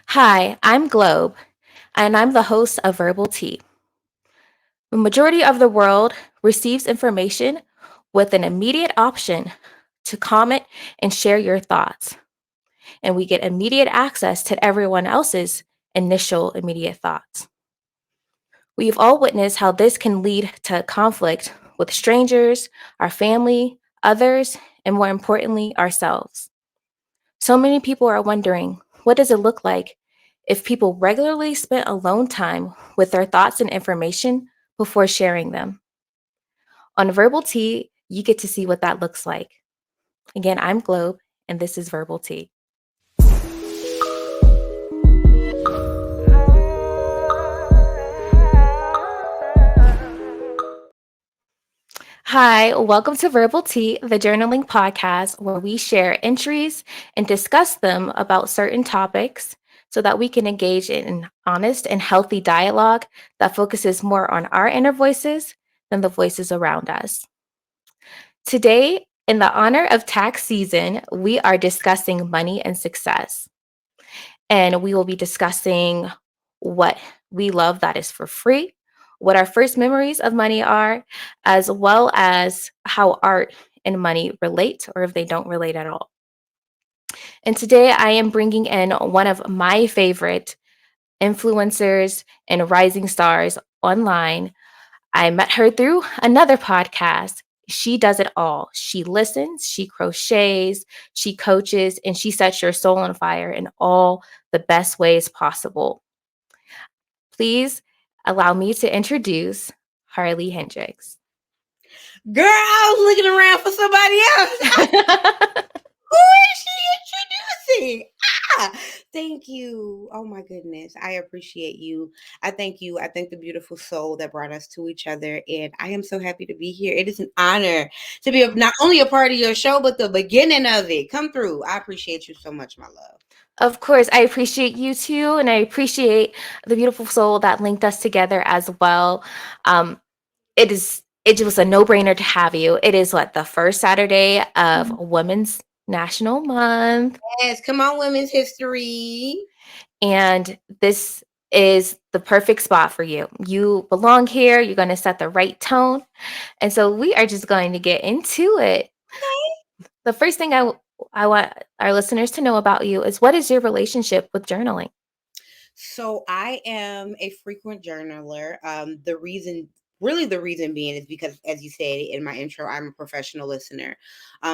Hi, I'm Globe, and I'm the host of Verbal Tea. The majority of the world receives information with an immediate option to comment and share your thoughts, and we get immediate access to everyone else's initial immediate thoughts. We've all witnessed how this can lead to conflict with strangers, our family, others, and more importantly, ourselves. So many people are wondering, what does it look like if people regularly spent alone time with their thoughts and information before sharing them? On Verbal Tea, you get to see what that looks like. Again, I'm Globe, and this is Verbal Tea. Hi, welcome to Verbal Tea, the journaling podcast where we share entries and discuss them about certain topics so that we can engage in honest and healthy dialogue that focuses more on our inner voices than the voices around us. Today, in the honor of tax season, we are discussing money and success. And we will be discussing what we love that is for free, what our first memories of money are, as well as how art and money relate or if they don't relate at all. And today I am bringing in one of my favorite influencers and rising stars online. I met her through another podcast. She does it all. She listens, she crochets, she coaches, and she sets your soul on fire in all the best ways possible. Please allow me to introduce Harley Hendrixx. Girl, I was looking around for somebody else. Who is she introducing? Thank you. Oh my goodness. I appreciate you. I thank you. I thank the beautiful soul that brought us to each other. And I am so happy to be here. It is an honor to be not only a part of your show, but the beginning of it. Come through. I appreciate you so much, my love. Of course, I appreciate you too, and I appreciate the beautiful soul that linked us together as well. Um, it was a no-brainer to have you. It is what, the first Saturday of Women's National Month. Yes, come on, Women's History. And this is the perfect spot for you. You belong here. You're going to set the right tone. And so we are just going to get into it. The first thing I want our listeners to know about you is, what is your relationship with journaling? So I am a frequent journaler. The reason being is because, as you said in my intro, I'm a professional listener.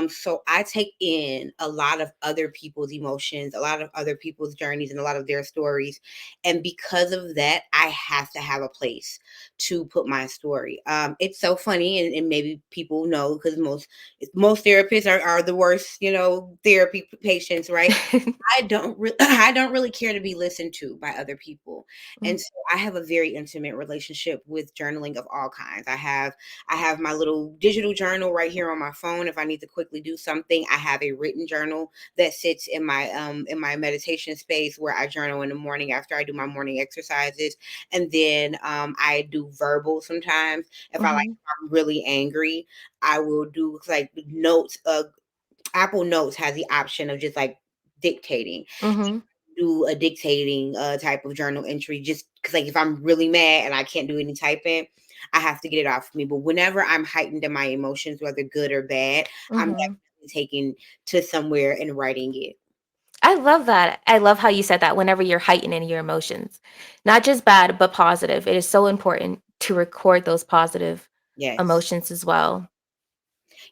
So I take in a lot of other people's emotions, a lot of other people's journeys, and a lot of their stories. And because of that, I have to have a place to put my story. It's so funny, and maybe people know because most therapists are the worst, therapy patients, right? I don't really care to be listened to by other people. And so I have a very intimate relationship with journaling of all kinds. I have my little digital journal right here on my phone if I need to quickly do something. I have a written journal that sits in my meditation space where I journal in the morning after I do my morning exercises. And then I do verbal sometimes. If I'm really angry, I will do like notes. Apple Notes has the option of just like dictating. Mm-hmm. Do a dictating type of journal entry just because, like, if I'm really mad and I can't do any typing, I have to get it off of me. But whenever I'm heightened in my emotions, whether good or bad, I'm Mm-hmm. definitely taking to somewhere and writing it. I love that. I love how you said that, whenever you're heightened in your emotions, not just bad, but positive. It is so important to record those positive Yes. emotions as well.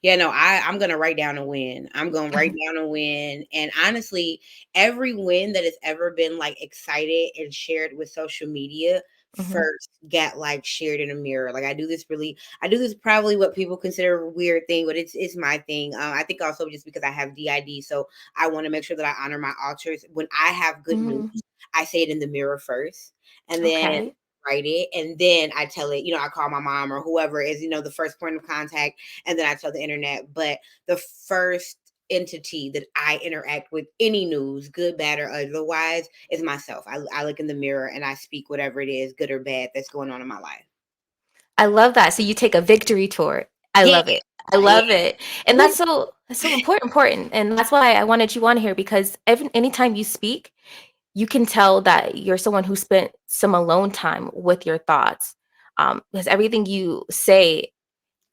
Yeah, no, I'm gonna write down a win. I'm gonna write down a win. And honestly, every win that has ever been like excited and shared with social media Mhm. first got like shared in a mirror. Like I do this probably what people consider a weird thing, but it's my thing. I think also just because I have DID, so I want to make sure that I honor my altars. When I have good news, Mhm. I say it in the mirror first, and then Okay. write it, and then I tell it. I call my mom or whoever is the first point of contact, and then I tell the internet. But the first entity that I interact with any news, good, bad, or otherwise, is myself. I look in the mirror and I speak whatever it is, good or bad, that's going on in my life. I love that. So you take a victory tour. I Yeah, love it. I yeah. love it. And that's so important. And that's why I wanted you on here, because anytime you speak, you can tell that you're someone who spent some alone time with your thoughts, because everything you say,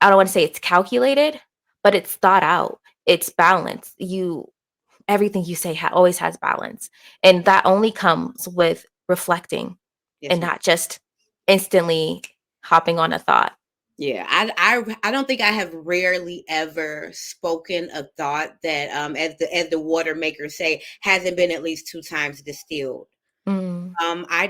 I don't want to say it's calculated, but it's thought out. It's balanced. Everything you say always has balance, and that only comes with reflecting Yes, and ma'am. not just instantly hopping on a thought. Yeah, I don't think I have rarely ever spoken a thought that, as the water makers say, hasn't been at least 2 times distilled. Mm, I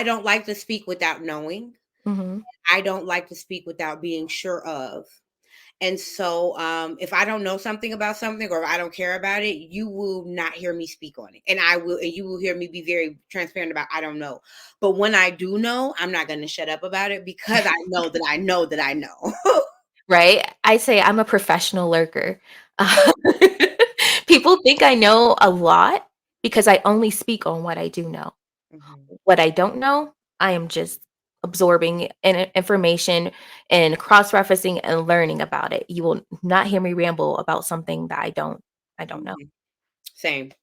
don't like to speak without knowing. mhm. I don't like to speak without being sure of. And so, if I don't know something about something, or if I don't care about it, you will not hear me speak on it. And you will hear me be very transparent about I don't know. But when I do know, I'm not going to shut up about it because I know that I know that I know. Right? I say I'm a professional lurker. People think I know a lot because I only speak on what I do know. Mhm. What I don't know, I am just absorbing information and cross-referencing and learning about it. You will not hear me ramble about something that I don't know. Mhm. Same.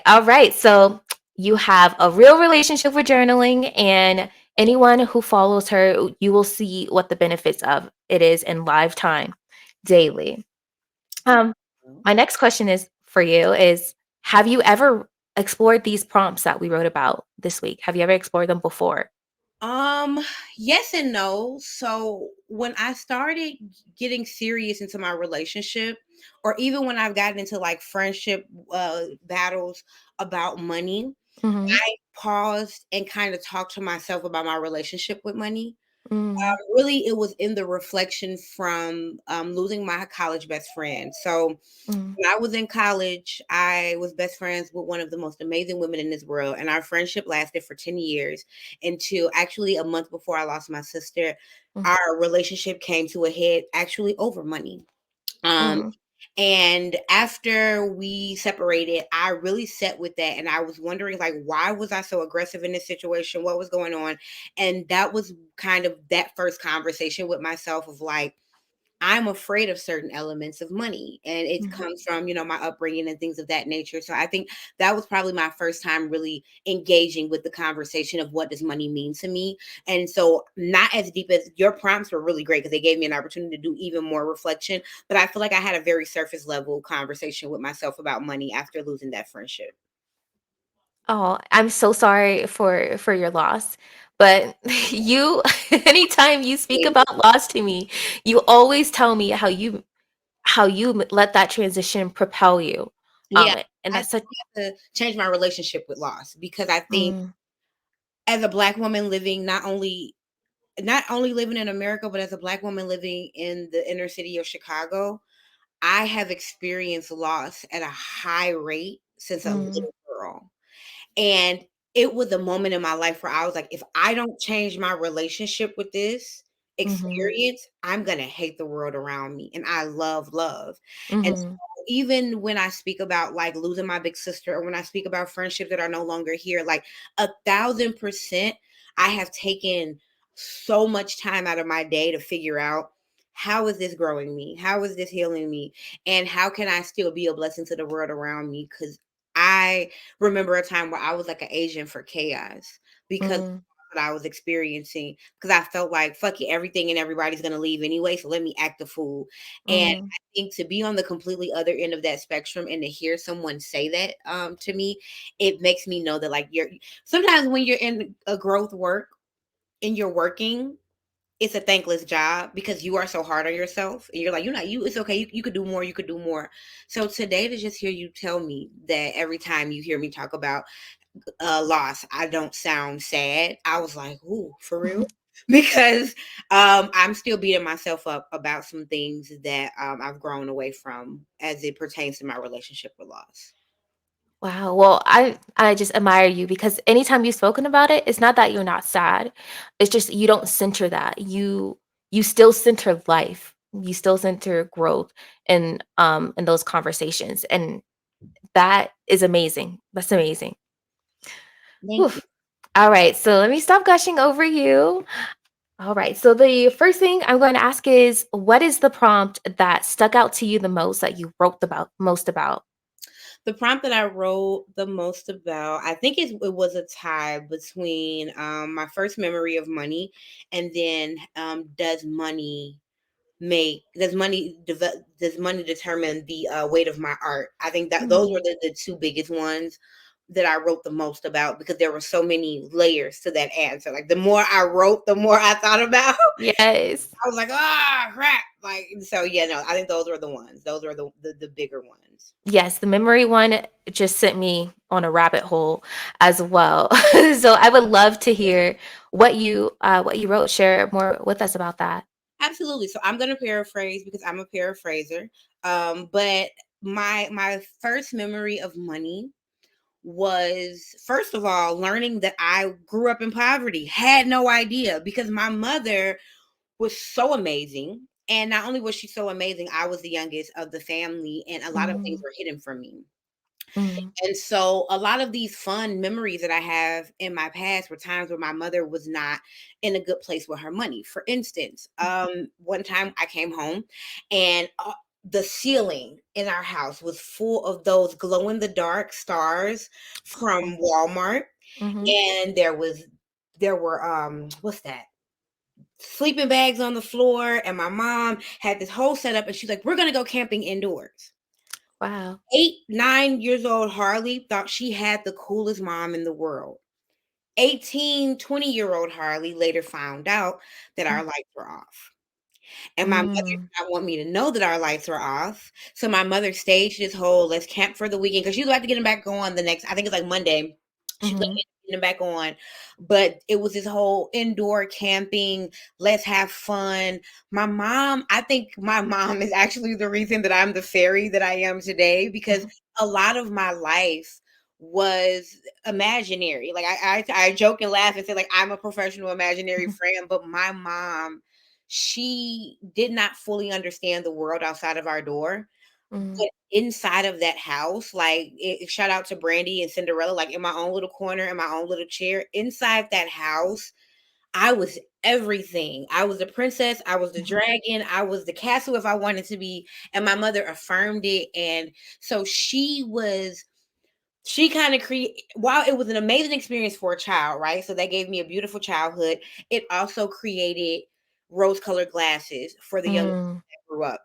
All right. So you have a real relationship with journaling, and anyone who follows her, you will see what the benefits of it is in live time daily. Um, Well, my next question is for you is, have you ever explored these prompts that we wrote about this week? Have you ever explored them before? Um, yes and no. So when I started getting serious into my relationship, or even when I've gotten into like friendship battles about money, Mhm, I paused and kind of talked to myself about my relationship with money. mm, Really, it was in the reflection from losing my college best friend. So mm, when I was in college, I was best friends with one of the most amazing women in this world, and our friendship lasted for 10 years until actually a month before I lost my sister. mm, Our relationship came to a head actually over money. Um, mm, and after we separated, I really sat with that and I was wondering, like, why was I so aggressive in this situation? What was going on? And that was kind of that first conversation with myself of like, I'm afraid of certain elements of money, and it mm. comes from, my upbringing and things of that nature. So I think that was probably my first time really engaging with the conversation of what does money mean to me. And so not as deep as your prompts were really great because they gave me an opportunity to do even more reflection, but I feel like I had a very surface level conversation with myself about money after losing that friendship. Oh, I'm so sorry for your loss, but you anytime you speak Yeah, about loss to me, you always tell me how you let that transition propel you. yeah, And I that's such have to change my relationship with loss because I think mm, as a black woman living not only living in America, but as a black woman living in the inner city of Chicago, I have experienced loss at a high rate since a mm, little girl. And it was a moment in my life where I was like, if I don't change my relationship with this mhm, experience, I'm going to hate the world around me. And I love love. And so mhm, even when I speak about like losing my big sister, or when I speak about friendships that are no longer here, like 1,000%, I have taken so much time out of my day to figure out how is this growing me? How is this healing me? And how can I still be a blessing to the world around me? Because I remember a time where I was like an agent for chaos because mm, what I was experiencing, because I felt like fuck it, everything and everybody's gonna leave anyway, so let me act a fool. And mm. I think to be on the completely other end of that spectrum and to hear someone say that to me, it makes me know that like you're sometimes when you're in a growth work and you're working, it's a thankless job because you are so hard on yourself and you're like, you're not you, it's okay, you could do more, you could do more. So today to just hear you tell me that every time you hear me talk about loss, I don't sound sad. I was like, ooh, for real? Because I'm still beating myself up about some things that I've grown away from as it pertains to my relationship with loss. Wow. Well, I just admire you because anytime you've spoken about it, it's not that you're not sad. It's just you don't center that. You still center life. You still center growth in those conversations. And that is amazing. That's amazing. Whew. Thank you. All right. So let me stop gushing over you. All right. So the first thing I'm going to ask is, what is the prompt that stuck out to you the most that you wrote about most about? The prompt that I wrote the most about, I think it was a tie between my first memory of money, and then does money determine the weight of my art? I think that those were Mm. the two biggest ones that I wrote the most about, because there were so many layers to that answer. Like, the more I wrote, the more I thought about. Yes. I was like, ah, crap. Like, so yeah, no, I think those were the ones. Those were the bigger ones. Yes, the memory one just sent me on a rabbit hole as well. So I would love to hear what you wrote. Share more with us about that. Absolutely. So I'm gonna paraphrase because I'm a paraphraser. But my first memory of money was, first of all, learning that I grew up in poverty. Had no idea, because my mother was so amazing. And not only was she so amazing, I was the youngest of the family, and a lot of things Mm, were hidden from me. mm, And so a lot of these fun memories that I have in my past were times where my mother was not in a good place with her money. For instance, one time I came home, and the ceiling in our house was full of those glow in the dark stars from Walmart. mhm. And there were what's that? Sleeping bags on the floor, and my mom had this whole setup, and she's like, "We're gonna go camping indoors." Wow. 8, 9 years old Harley thought she had the coolest mom in the world. 18, 20-year-old Harley later found out that our Mm, lights were off. And my mother mm, did not want me to know that our lights were off. So my mother staged this whole let's camp for the weekend, because she was about to get them back on the next, I think it's like Monday. She was mhm, getting them back on. But it was this whole indoor camping, let's have fun. I think my mom is actually the reason that I'm the fairy that I am today, because mhm, a lot of my life was imaginary. Like, I joke and laugh and say, like, I'm a professional imaginary mhm, friend, but my mom, she did not fully understand the world outside of our door. mm, But inside of that house, like, shout out to Brandy and Cinderella, like, in my own little corner, in my own little chair, inside that house, I was everything. I was the princess, I was the mhm, dragon, I was the castle if I wanted to be. And my mother affirmed it. And so she kind of create while it was an amazing experience for a child, right? So that gave me a beautiful childhood. It also created rose colored glasses for the young mm, that grew up.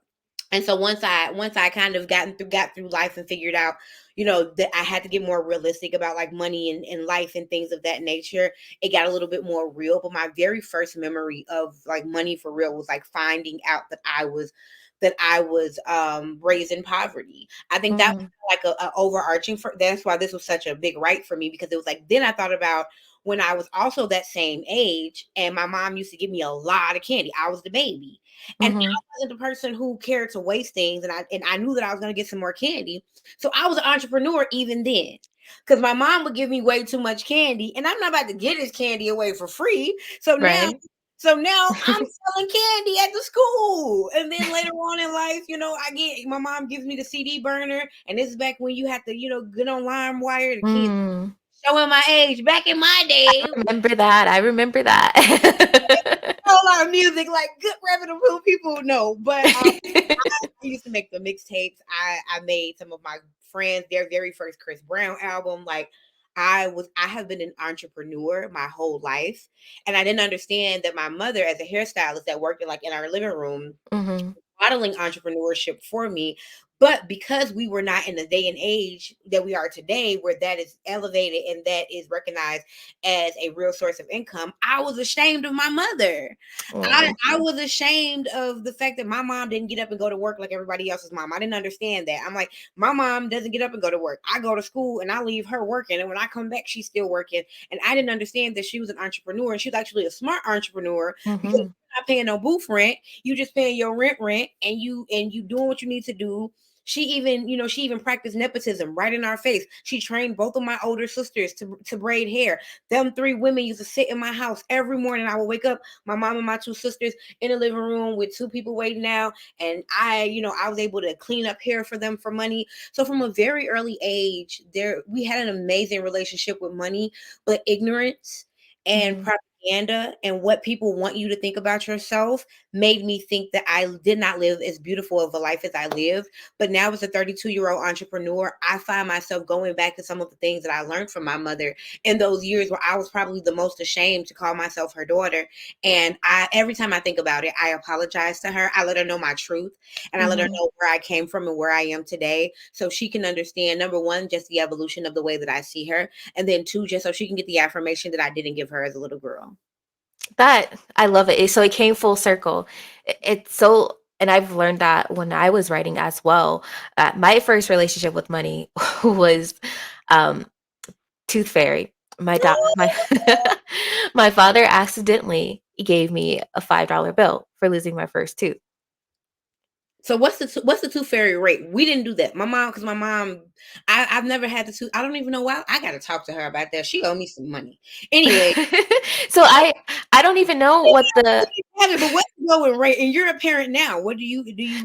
And so once I kind of got through life and figured out, that I had to get more realistic about, like, money and life and things of that nature, it got a little bit more real. But my very first memory of, like, money for real was, like, finding out that I was raised in poverty. I think that mm, was like a overarching for that's why this was such a big right for me, because it was like, then I thought about when I was also that same age, and my mom used to give me a lot of candy. I was the baby. And mhm, wasn't the person who cared to waste things, and I knew that I was going to get some more candy. So I was an entrepreneur even then. Because my mom would give me way too much candy, and I'm not about to get this candy away for free. So now, right. so now I'm selling candy at the school. And then later on in life, my mom gives me the CD burner, and this is back when you had to, get on LimeWire. The kids Mm. showing my age. Back in my day, Remember that. I remember that. a whole lot of music, like good reputable people know. But I used to make the mixtapes. I made some of my friends their very first Chris Brown album. Like, I have been an entrepreneur my whole life, and I didn't understand that my mother, as a hairstylist that worked in our living room, Mhm, modeling entrepreneurship for me. But because we were not in the day and age that we are today, where that is elevated and that is recognized as a real source of income, I was ashamed of my mother. I, mm, I was ashamed of the fact that my mom didn't get up and go to work like everybody else's mom. I didn't understand that. I'm like, my mom doesn't get up and go to work. I go to school and I leave her working. And when I come back, she's still working. And I didn't understand that she was an entrepreneur. And she was actually a smart entrepreneur, because mhm, you're not paying no booth rent. You just paying your rent, and you doing what you need to do. She even practiced nepotism right in our face. She trained both of my older sisters to braid hair. Them three women used to sit in my house every morning. I would wake up, my mom and my two sisters in the living room with two people waiting out, and I was able to clean up hair for them for money. So from a very early age, there we had an amazing relationship with money, but ignorance and mhm, propaganda and what people want you to think about yourself made me think that I did not live as beautiful of a life as I lived. But now, as a 32-year-old entrepreneur, I find myself going back to some of the things that I learned from my mother in those years where I was probably the most ashamed to call myself her daughter. And every time I think about it, I apologize to her. I let her know my truth, and I let her Mhm. know where I came from and where I am today, so she can understand, number one, just the evolution of the way that I see her, and then two, just so she can get the affirmation that I didn't give her as a little girl. That I love it. So it came full circle. It's so, and I've learned that when I was writing as well. My first relationship with money was um, Tooth Fairy. My my father accidentally gave me a $5 bill for losing my first tooth. So what's the tooth fairy rate? We didn't do that. My mom, because my mom, I've never had the tooth. I don't even know why. I got to talk to her about that. She owe me some money. Anyway, So I don't even know what we the didn't have it, but what's the going rate? And you're a parent now. What do you?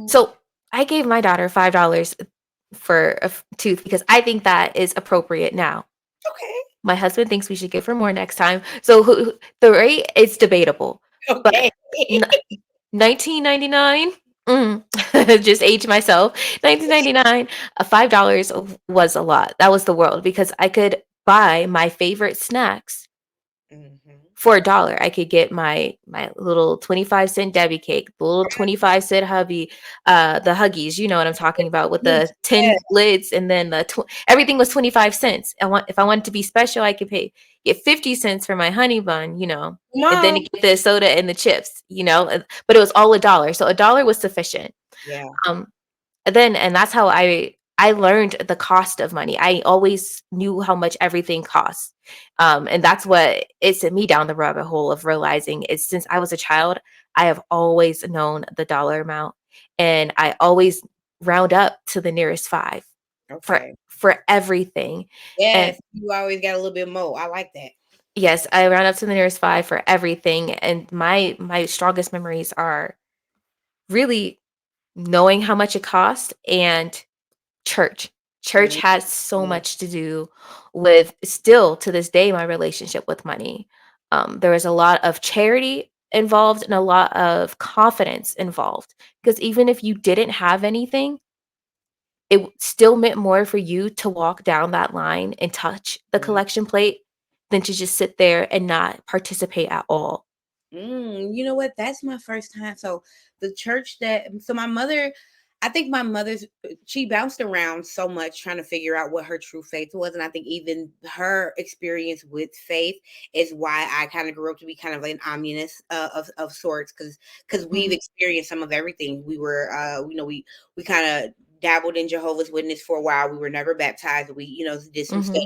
so I gave my daughter $5 for a tooth because I think that is appropriate now. Okay, My husband thinks we should give her more next time. So the rate is debatable, but okay. n 1999, just age myself. 1999, $5 was a lot. That was the world because I could buy my favorite snacks Mhm. for $1. I could get my little 25-cent Debbie cake, the little 25-cent hubby, the Huggies, you know what I'm talking about, with the Yeah. tin lids, and then everything was 25 cents. If I wanted to be special, I could get 50 cents for my honey bun, and then Mom. get the soda and the chips, but it was all $1. So $1 was sufficient. Yeah. Um, and that's how I learned the cost of money. I always knew how much everything costs. And that's what it sent me down the rabbit hole of realizing is since I was a child, I have always known the dollar amount, and I always round up to the nearest five for Okay. everything. And Yes, you always got a little bit more. I like that. yes, I round up to the nearest five for everything. And my strongest memories are really knowing how much it costs and church. Church Mhm. has so much to do with, still to this day, my relationship with money. There is a lot of charity involved and a lot of confidence involved because even if you didn't have anything, still meant more for you to walk down that line and touch the collection plate than to just sit there and not participate at all. You know what? That's my first time. So the church so my mother, I think my mother's, she bounced around so much trying to figure out what her true faith was, and I think even her experience with faith is why I kind of grew up to be kind of like an communist of sorts, because we've Mhm, experienced some of everything. We were, we kind of dabbled in Jehovah's Witness for a while. We were never baptized. We, did some study.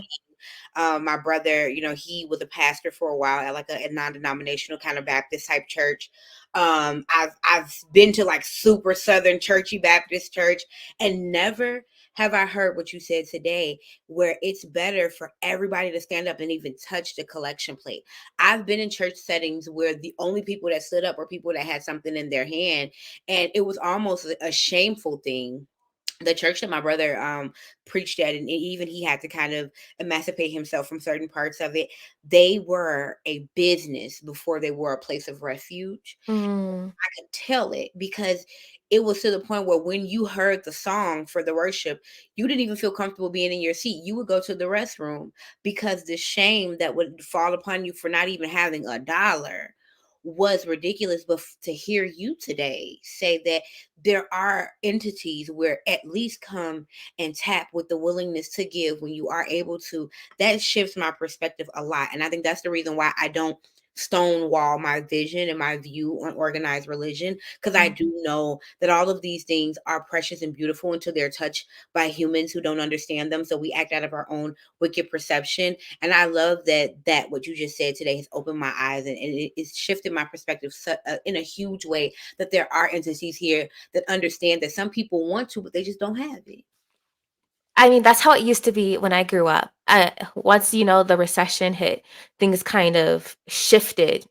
mhm, My brother, he was a pastor for a while at like a non-denominational kind of Baptist type church. I've been to like super Southern churchy Baptist church, and never have I heard what you said today, where it's better for everybody to stand up and even touch the collection plate. I've been in church settings where the only people that stood up were people that had something in their hand, and it was almost a shameful thing. The church that my brother preached at, and even he had to kind of emancipate himself from certain parts of it, they were a business before they were a place of refuge. mm, I could tell it because it was to the point where when you heard the song for the worship, you didn't even feel comfortable being in your seat. You would go to the restroom because the shame that would fall upon you for not even having a dollar was ridiculous. But to hear you today say that there are entities where at least come and tap with the willingness to give when you are able to, that shifts my perspective a lot. And I think that's the reason why I don't stonewall my vision and my view on organized religion, because I mm. do know that all of these things are precious and beautiful until they're touched by humans who don't understand them, so we act out of our own wicked perception. And I love that what you just said today has opened my eyes, and it's shifted my perspective in a huge way, that there are entities here that understand that some people want to, but they just don't have it. I mean, that's how it used to be when I grew up. Once, the recession hit, things kind of shifted.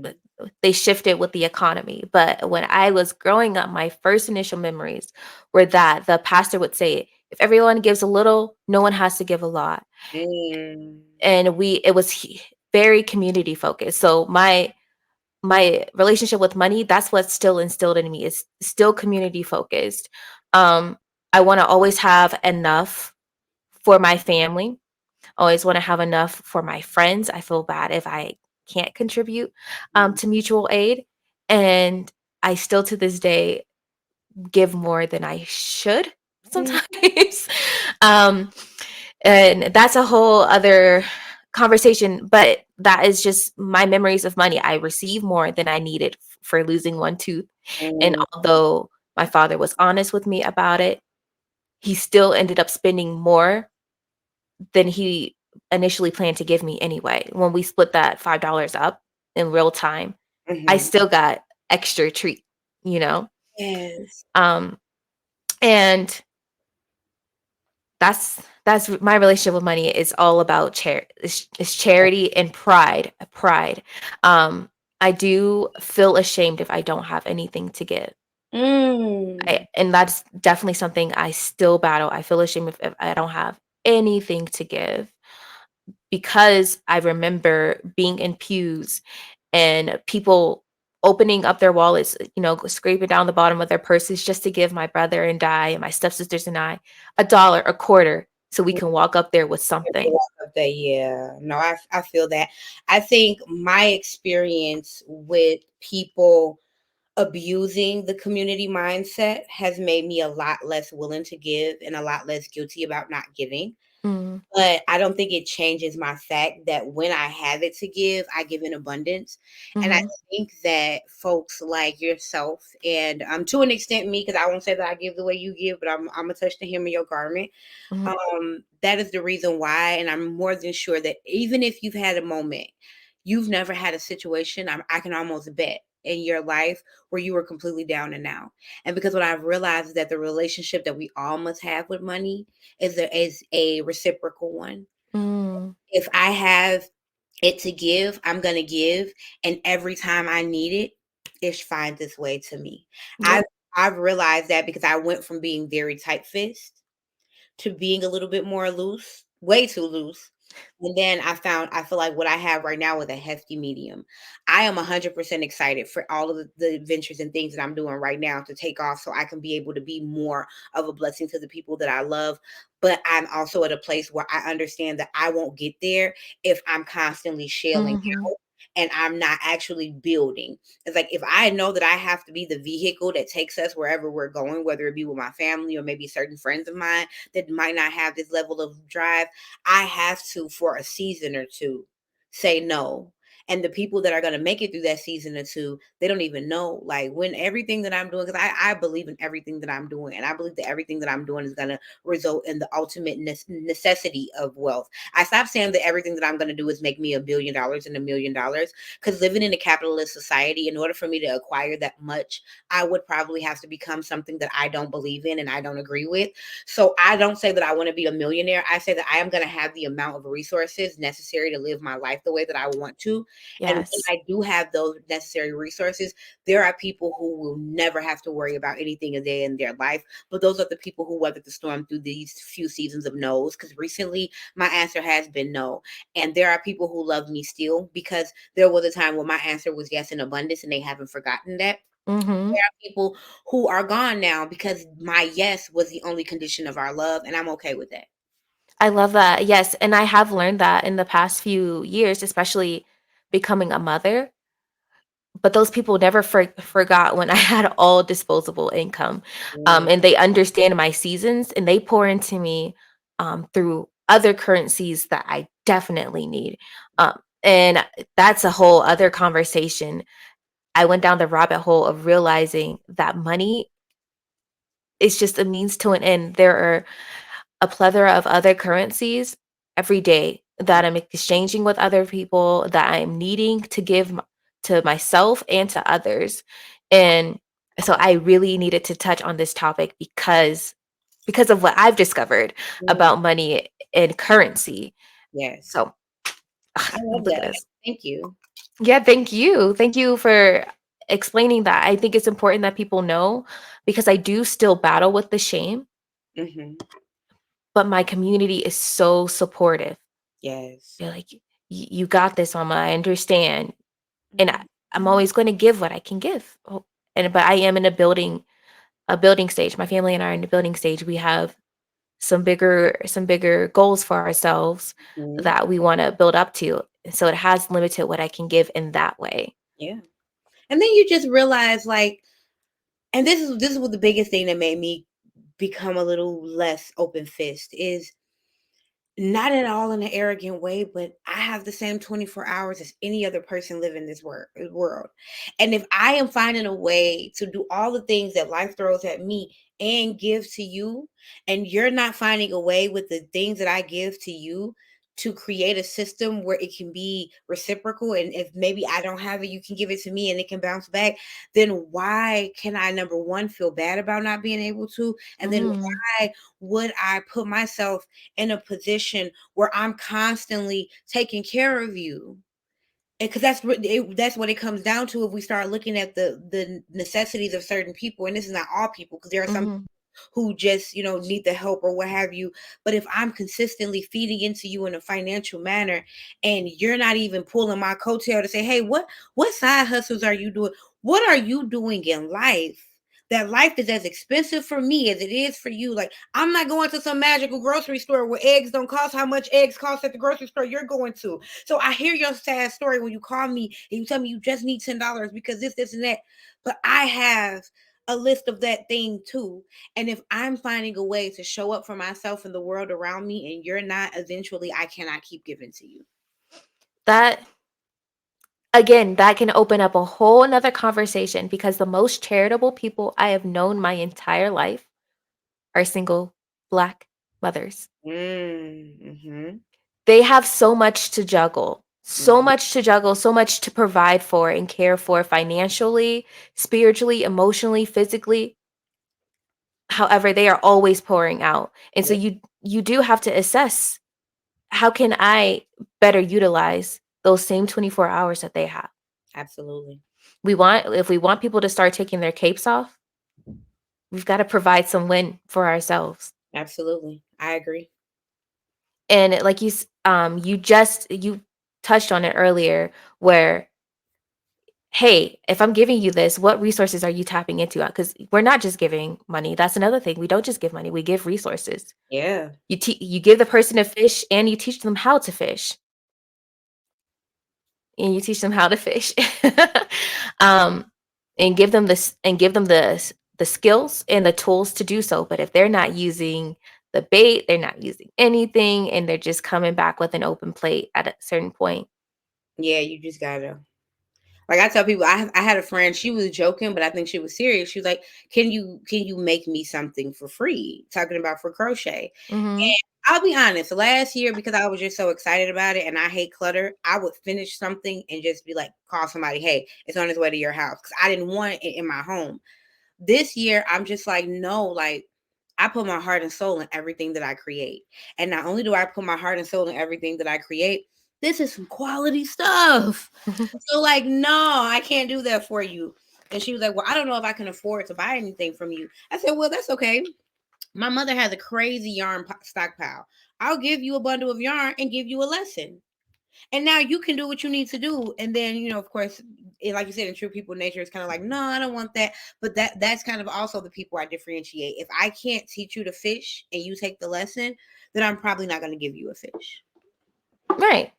But Hmm. they shifted with the economy. But when I was growing up, my first initial memories were that the pastor would say, if everyone gives a little, no one has to give a lot. Mm. And very community focused. So my relationship with money, that's what's still instilled in me. Is still community focused. Um, I want to always have enough for my family. Always want to have enough for my friends. I feel bad if I can't contribute Mm. to mutual aid, and I still to this day give more than I should Mm. sometimes. um, and that's a whole other conversation, but that is just my memories of money. I receive more than I needed for losing one tooth. And Mm. although my father was honest with me about it, he still ended up spending more than he initially planned to give me anyway. When we split that $5 up in real time, I Mhm. still got extra treat, you know? Yes. Um, and that's my relationship with money is all about is charity and pride. um I do feel ashamed if I don't have anything to give. Mm. And that's definitely something I still battle. I feel ashamed if I don't have anything to give, because I remember being in pews and people opening up their wallets, scraping down the bottom of their purses just to give my brother and I and my stepsisters and I a dollar, a quarter, so we can walk up there with Get to something. walk up there, yeah. No, I feel that. I think my experience with people abusing the community mindset has made me a lot less willing to give and a lot less guilty about not giving. Mm, But I don't think it changes my fact that when I have it to give, I give in abundance. And I mhm, think that folks like yourself and to an extent me, because I won't say that I give the way you give, but I'm gonna touch the hem of your garment. mhm, That is the reason why, and I'm more than sure that even if you've had a moment, you've never had a situation, I can almost bet in your life where you were completely down and out. And because what I've realized is that the relationship that we all must have with money is a reciprocal one. mm, If I have it to give, I'm gonna give, and every time I need it, it finds its way to me. I've yep, I've realized that because I went from being very tight fist to being a little bit more loose, way too loose. And then I feel like what I have right now is a hefty medium. I am 100% excited for all of the adventures and things that I'm doing right now to take off so I can be able to be more of a blessing to the people that I love. But I'm also at a place where I understand that I won't get there if I'm constantly shelling mhm, out and I'm not actually building. It's like if I know that I have to be the vehicle that takes us wherever we're going, whether it be with my family or maybe certain friends of mine that might not have this level of drive, I have to, for a season or two, say no. And the people that are going to make it through that season or two, they don't even know. Like when everything that I'm doing, because I believe in everything that I'm doing, and I believe that everything that I'm doing is going to result in the ultimate necessity of wealth. I stopped saying that everything that I'm going to do is make me $1 billion and $1 million, because living in a capitalist society, in order for me to acquire that much, I would probably have to become something that I don't believe in and I don't agree with. So I don't say that I want to be a millionaire. I say that I am going to have the amount of resources necessary to live my life the way that I want to. And when yes, I do have those necessary resources, there are people who will never have to worry about anything a day in their life. But those are the people who weathered the storm through these few seasons of no's. Because recently my answer has been no. And there are people who love me still because there was a time when my answer was yes in abundance and they haven't forgotten that. mhm. There are people who are gone now because my yes was the only condition of our love, and I'm okay with that. I love that. Yes, and I have learned that in the past few years, especially becoming a mother. But those people never forgot when I had all disposable income, Mm. and they understand my seasons, and they pour into me through other currencies that I definitely need. And that's a whole other conversation. I went down the rabbit hole of realizing that money is just a means to an end. There are a plethora of other currencies every day that I'm exchanging with other people, that I'm needing to give to myself and to others. And so I really needed to touch on this topic because of what I've discovered Mm. about money and currency. Yes. So I love look at that. this. Thank you. Yeah, thank you. Thank you for explaining that. I think it's important that people know, because I do still battle with the shame, Mhm. but my community is so supportive. Yes. They're like, You got this, mama. I understand. And Mhm. I'm always going to give what I can give. Oh, and but I am in a building stage. My family and I are in the building stage. We have some bigger goals for ourselves Mhm. that we want to build up to. So it has limited what I can give in that way. Yeah. And then you just realize, like, and this is what the biggest thing that made me become a little less open fist is, not at all in an arrogant way, but I have the same 24 hours as any other person living this world. And if I am finding a way to do all the things that life throws at me and give to you, and you're not finding a way with the things that I give to you to create a system where it can be reciprocal, and if maybe I don't have it, you can give it to me and it can bounce back, then why can I, number one, feel bad about not being able to? And then Mhm. why would I put myself in a position where I'm constantly taking care of you? Because that's what it comes down to if we start looking at the necessities of certain people. And this is not all people, because there are some Mhm. who just, need the help or what have you. But if I'm consistently feeding into you in a financial manner, and you're not even pulling my coattail to say, hey, what side hustles are you doing? What are you doing in life? That life is as expensive for me as it is for you. Like, I'm not going to some magical grocery store where eggs don't cost how much eggs cost at the grocery store you're going to. So I hear your sad story when you call me and you tell me you just need $10 because this, and that. But I have a list of that thing too. And if I'm finding a way to show up for myself and the world around me and you're not, eventually I cannot keep giving to you. That again, that can open up a whole another conversation because the most charitable people I have known my entire life are single Black mothers. Mm-hmm. They have so much to juggle, so Mm-hmm. much to juggle, so much to provide for and care for financially, spiritually, emotionally, physically. However, they are always pouring out. And so Yeah, you do have to assess, how can I better utilize those same 24 hours that they have? absolutely. If we want people to start taking their capes off, we've got to provide some win for ourselves. Absolutely. I agree. And like you touched on it earlier, where, hey, if I'm giving you this, what resources are you tapping into? Because we're not just giving money. That's another thing. We don't just give money. We give resources. Yeah. You give the person a fish and you teach them how to fish, and you teach them how to fish. um, and give them the skills and the tools to do so. But if they're not using the bait, they're not using anything, and they're just coming back with an open plate at a certain point. Yeah, you just gotta, like, I tell people, I had a friend, she was joking, but I think she was serious. She was like, can you make me something for free? Talking about for crochet. Mhm. I'll be honest, last year, because I was just so excited about it and I hate clutter, I would finish something and just be like, call somebody, hey, it's on its way to your house. Because I didn't want it in my home. This year, I'm just like, no, like, I put my heart and soul in everything that I create. And not only do I put my heart and soul in everything that I create, this is some quality stuff. So, like, no, I can't do that for you. And she was like, well, I don't know if I can afford to buy anything from you. I said, well, that's okay. My mother has a crazy yarn stockpile. I'll give you a bundle of yarn and give you a lesson. And now you can do what you need to do. And then, of course, like you said, in true people nature, it's kind of like, no, I don't want that. But that's kind of also the people I differentiate. If I can't teach you to fish and you take the lesson, then I'm probably not going to give you a fish. Right.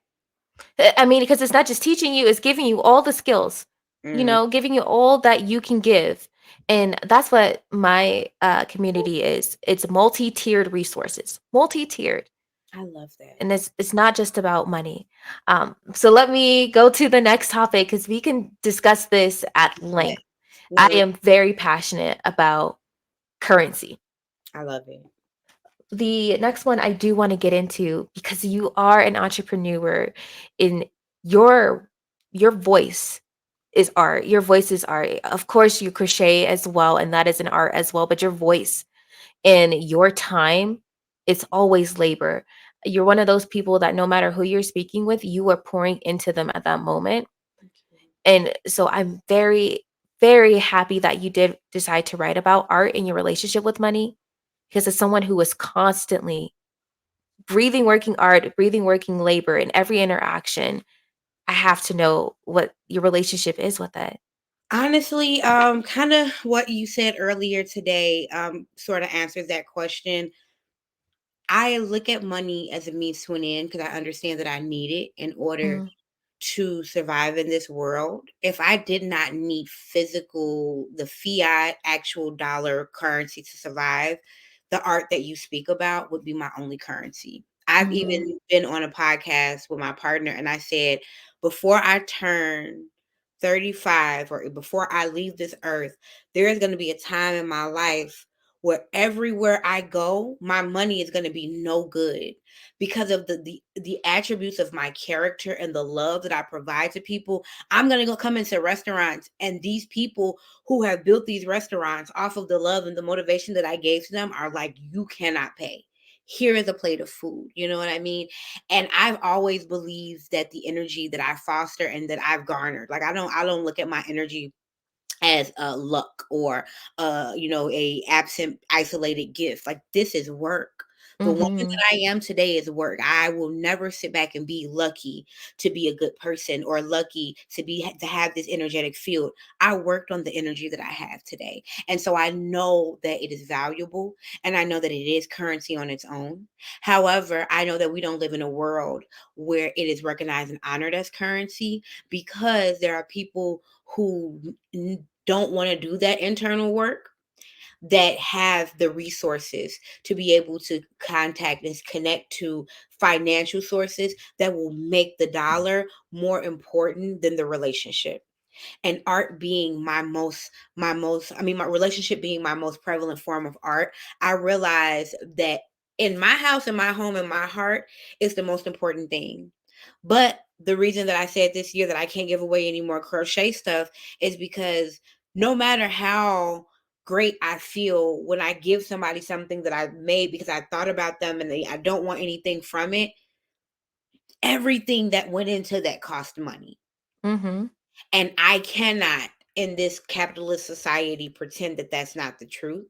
I mean, because it's not just teaching you, it's giving you all the skills, Mm, giving you all that you can give. And that's what my community is. It's multi-tiered resources, multi-tiered. I love that. And it's not just about money. So let me go to the next topic because we can discuss this at Yeah. length. I No, am very passionate about currency. I love it. The next one I do want to get into, because you are an entrepreneur, in your your voice is art. Your voice is art. Of course, you crochet as well, and that is an art as well, but your voice and your time, it's always labor. You're one of those people that no matter who you're speaking with, you are pouring into them at that moment. Thank you. And so I'm very, very happy that you did decide to write about art in your relationship with money, because as someone who is constantly breathing working art, breathing working labor in every interaction, I have to know what your relationship is with it. Honestly, kind of what you said earlier today, sort of answers that question. I look at money as a means to an end because I understand that I need it in order Mhm, to survive in this world. If I did not need the fiat, actual dollar currency to survive, the art that you speak about would be my only currency. I've mhm, even been on a podcast with my partner and I said, before I turn 35 or before I leave this earth, there is going to be a time in my life where everywhere I go, my money is going to be no good because of the attributes of my character and the love that I provide to people. I'm gonna go come into restaurants, and these people who have built these restaurants off of the love and the motivation that I gave to them are like, you cannot pay. Here is a plate of food. You know what I mean? And I've always believed that the energy that I foster and that I've garnered, like I don't look at my energy as luck or a absent isolated gift. Like, this is work. The woman mhm, that I am today is work. I will never sit back and be lucky to be a good person or lucky to have this energetic field. I worked on the energy that I have today, and so I know that it is valuable, and I know that it is currency on its own. However, I know that we don't live in a world where it is recognized and honored as currency, because there are people who don't want to do that internal work, that have the resources to be able to contact and connect to financial sources that will make the dollar more important than the relationship. And art being my relationship being my most prevalent form of art, I realize that in my house, in my home, in my heart, is the most important thing. But the reason that I said this year that I can't give away any more crochet stuff is because no matter how great I feel when I give somebody something that I made because I thought about them and I don't want anything from it, everything that went into that cost money. mhm, And I cannot, in this capitalist society, pretend that that's not the truth.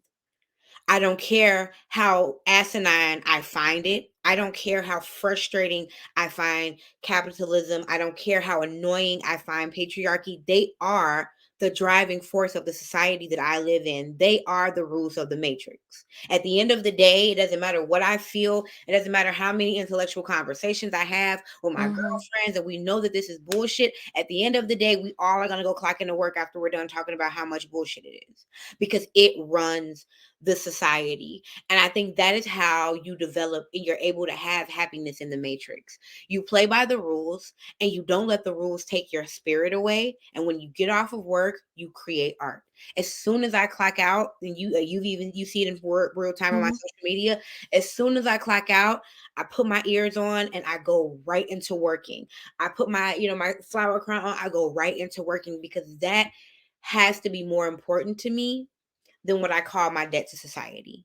I don't care how asinine I find it. I don't care how frustrating I find capitalism. I don't care how annoying I find patriarchy. They are the driving force of the society that I live in. They are the rules of the matrix. At the end of the day, it doesn't matter what I feel. It doesn't matter how many intellectual conversations I have with my mhm, girlfriends, and we know that this is bullshit. At the end of the day, we all are going to go clock into work after we're done talking about how much bullshit it is, because it runs the society. And I think that is how you develop and you're able to have happiness in the matrix. You play by the rules and you don't let the rules take your spirit away. And when you get off of work, you create art. As soon as I clock out, and you see it in real time on my mhm, social media. As soon as I clock out, I put my ears on and I go right into working. I put my flower crown on. I go right into working, because that has to be more important to me than what I call my debt to society.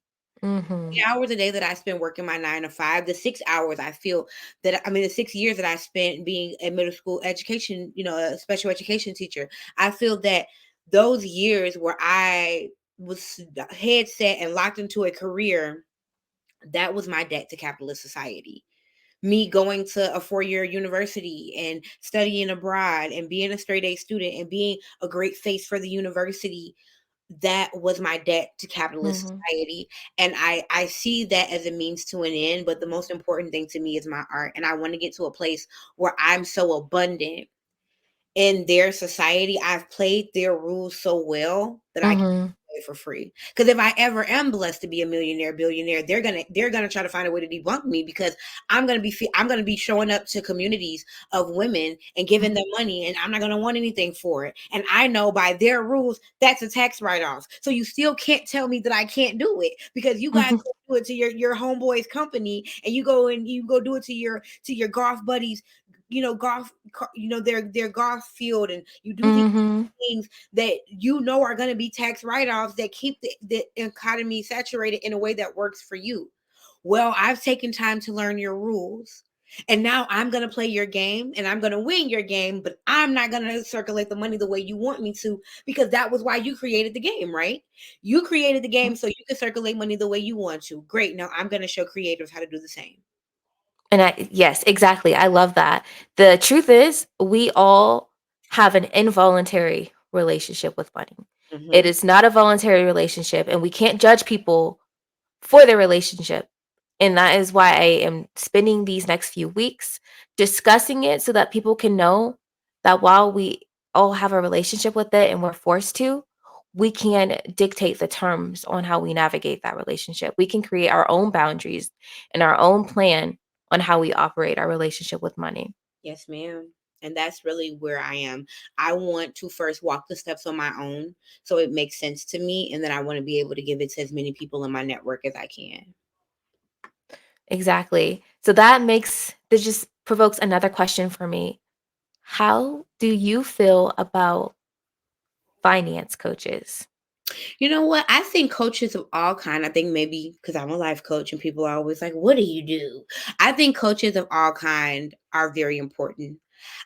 The mhm, hours a day that I spend working my 9 to 5, the 6 hours I feel the 6 years that I spent being a middle school education, a special education teacher, I feel that those years where I was head set and locked into a career, that was my debt to capitalist society. Me going to a 4-year university and studying abroad and being a straight A student and being a great face for the university, that was my debt to capitalist mhm, society. And I see that as a means to an end, but the most important thing to me is my art, and I want to get to a place where I'm so abundant in their society. I've played their rules so well that I can mhm, play for free. Because if I ever am blessed to be a millionaire, billionaire, they're gonna try to find a way to debunk me, because I'm gonna be showing up to communities of women and giving them money, and I'm not gonna want anything for it. And I know by their rules that's a tax write-off. So you still can't tell me that I can't do it, because you guys mhm, do it to your homeboys company, and you go do it to your golf buddies, golf, their golf field, and you do these mhm, things that are going to be tax write-offs that keep the economy saturated in a way that works for you. Well, I've taken time to learn your rules, and now I'm going to play your game and I'm going to win your game, but I'm not going to circulate the money the way you want me to, because that was why you created the game, right? You created the game so you can circulate money the way you want to. Great. Now I'm going to show creators how to do the same. Yes, exactly. I love that. The truth is, we all have an involuntary relationship with money. It Hmm. is not a voluntary relationship, and we can't judge people for their relationship. And that is why I am spending these next few weeks discussing it so that people can know that while we all have a relationship with it and we're forced to, we can dictate the terms on how we navigate that relationship. We can create our own boundaries and our own plan on how we operate our relationship with money. Yes, ma'am. And that's really where I am. I want to first walk the steps on my own so it makes sense to me. And then I want to be able to give it to as many people in my network as I can. Exactly. So this just provokes another question for me. How do you feel about finance coaches? You know what? I think coaches of all kind. I think maybe because I'm a life coach and people are always like, "What do you do?" I think coaches of all kind are very important.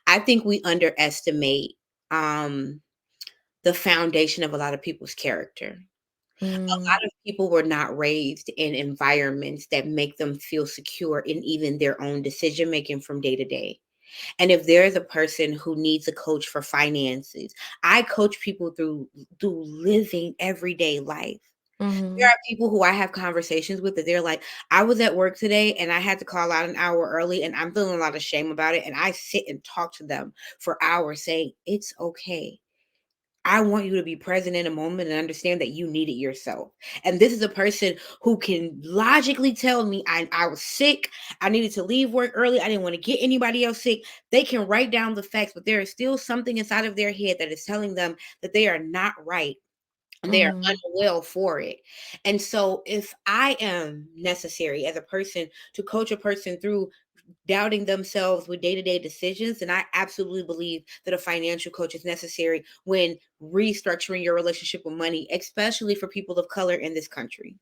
I think we underestimate um, the foundation of a lot of people's character. A Mm, lot of people were not raised in environments that make them feel secure in even their own decision making from day to day. And if there is a person who needs a coach for finances, I coach people through living everyday life. There mhm, are people who I have conversations with that they're like, I was at work today and I had to call out an hour early and I'm feeling a lot of shame about it. And I sit and talk to them for hours saying, it's okay. I want you to be present in a moment and understand that you need it yourself. And this is a person who can logically tell me I was sick. I needed to leave work early. I didn't want to get anybody else sick. They can write down the facts, but there is still something inside of their head that is telling them that they are not right and they are mhm. unwell for it. And so, if I am necessary as a person to coach a person through doubting themselves with day-to-day decisions, and I absolutely believe that a financial coach is necessary when restructuring your relationship with money, especially for people of color in this country.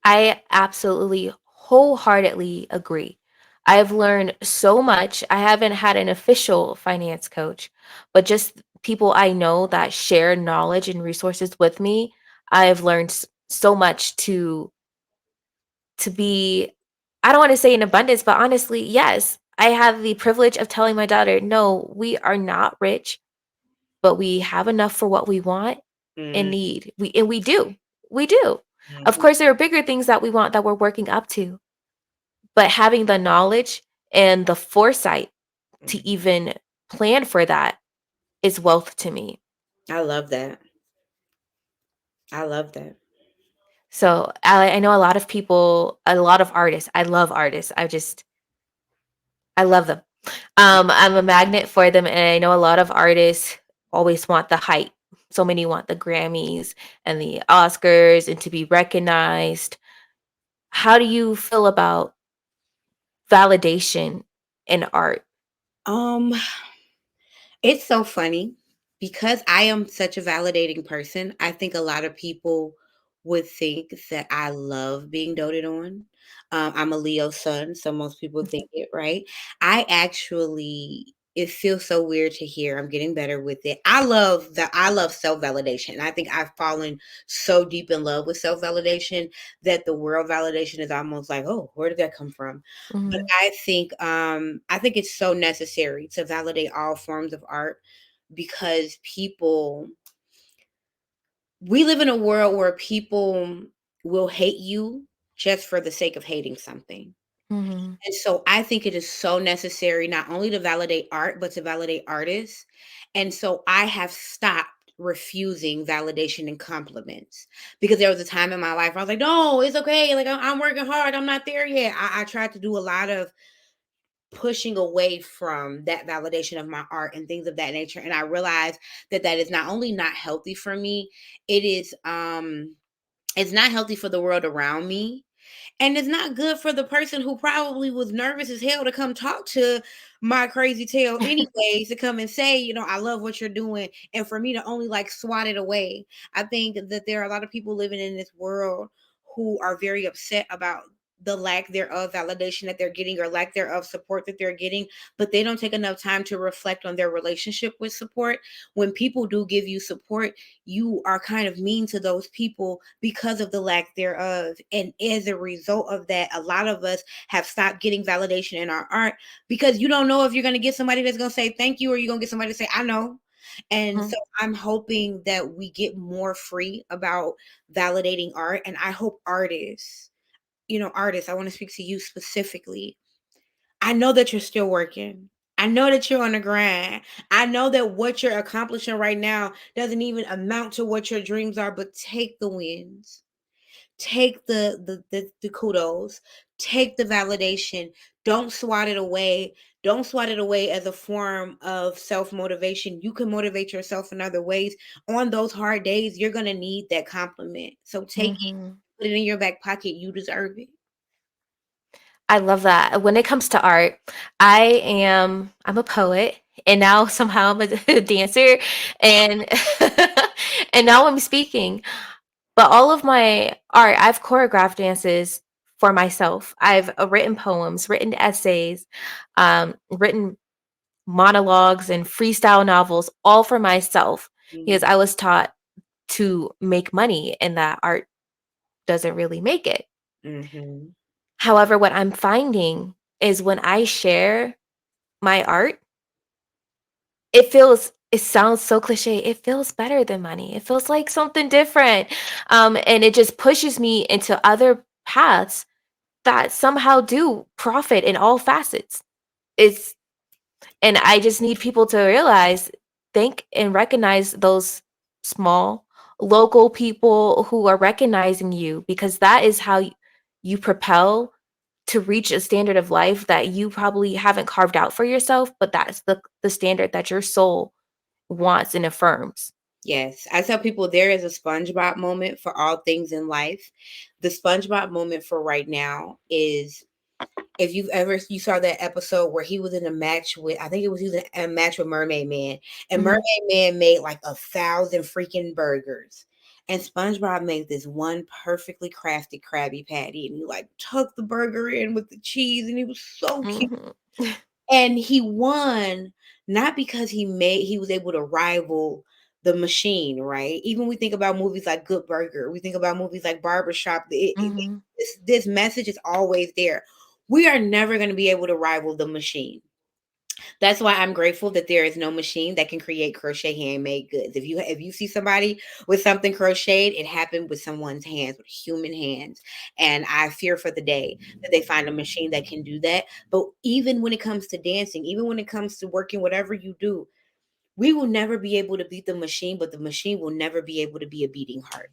I absolutely wholeheartedly agree. I've learned so much. I haven't had an official finance coach, but just people I know that share knowledge and resources with me. I've learned so much to be, I don't want to say in abundance, but honestly, yes. I have the privilege of telling my daughter, "No, we are not rich, but we have enough for what we want and Mhm, need." We do. We do. Of mhm, course, there are bigger things that we want that we're working up to, but having the knowledge and the foresight to mhm. even plan for that is wealth to me. I love that. I love that. So I know a lot of people, a lot of artists. I love artists. I love them. I'm a magnet for them, and I know a lot of artists always want the hype. So many want the Grammys and the Oscars and to be recognized. How do you feel about validation in art? Um, it's so funny because I am such a validating person. I think a lot of people would think that I love being doted on. I'm a Leo sun, so most people think it, right? It feels so weird to hear. I'm getting better with it. I love self-validation. I think I've fallen so deep in love with self-validation that the world validation is almost like, oh, where did that come from? But Mhm, I think it's so necessary to validate all forms of art because people we live in a world where people will hate you just for the sake of hating something. mhm, And so I think it is so necessary not only to validate art, but to validate artists. And so I have stopped refusing validation and compliments because there was a time in my life where I was like, no, it's okay. Like I'm working hard. I'm not there yet. I tried to do a lot of pushing away from that validation of my art and things of that nature, and I realized that that is not only not healthy for me, it is it's not healthy for the world around me, and it's not good for the person who probably was nervous as hell to come talk to my crazy tail anyways, to come and say, I love what you're doing, and for me to only like swat it away. I think that there are a lot of people living in this world who are very upset about the lack thereof validation that they're getting or lack thereof support that they're getting, but they don't take enough time to reflect on their relationship with support. When people do give you support, you are kind of mean to those people because of the lack thereof. And as a result of that, a lot of us have stopped getting validation in our art because you don't know if you're going to get somebody that's going to say thank you or you're going to get somebody to say, I know. And so Mhm. I'm hoping that we get more free about validating art. And I hope artists, artists, I want to speak to you specifically. I know that you're still working. I know that you're on the grind. I know that what you're accomplishing right now doesn't even amount to what your dreams are, but take the wins. Take the kudos. Take the validation. Don't swat it away. Don't swat it away as a form of self-motivation. You can motivate yourself in other ways. On those hard days, you're going to need that compliment. So take it, Mhm. put it in your back pocket. You deserve it. I love that. When it comes to art, I'm a poet, and now somehow I'm a dancer, and and now I'm speaking. But all of my art, I've choreographed dances for myself. I've written poems, written essays, written monologues and freestyle novels, all for myself because Mhm. I was taught to make money and that art doesn't really make it. Mhm. However, what I'm finding is when I share my art, it sounds so cliche. It feels better than money. It feels like something different. And it just pushes me into other paths that somehow do profit in all facets. It's And I just need people to realize, thank and recognize those small local people who are recognizing you because that is how you propel to reach a standard of life that you probably haven't carved out for yourself, but that's the standard that your soul wants and affirms. Yes, I tell people there is a SpongeBob moment for all things in life. The SpongeBob moment for right now is if you saw that episode where he was in a match with, I think it was he was in a match with Mermaid Man, and Mhm, Mermaid Man made like 1,000 freaking burgers. And SpongeBob made this one perfectly crafted Krabby Patty, and he like tucked the burger in with the cheese, and he was so cute. mhm, And he won not because he was able to rival the machine, right? Even we think about movies like Good Burger, we think about movies like Barbershop. mhm. This message is always there. We are never going to be able to rival the machine. That's why I'm grateful that there is no machine that can create crochet handmade goods. If you see somebody with something crocheted, it happened with someone's hands, with human hands. And I fear for the day that they find a machine that can do that. But even when it comes to dancing, even when it comes to working, whatever you do, we will never be able to beat the machine, but the machine will never be able to be a beating heart.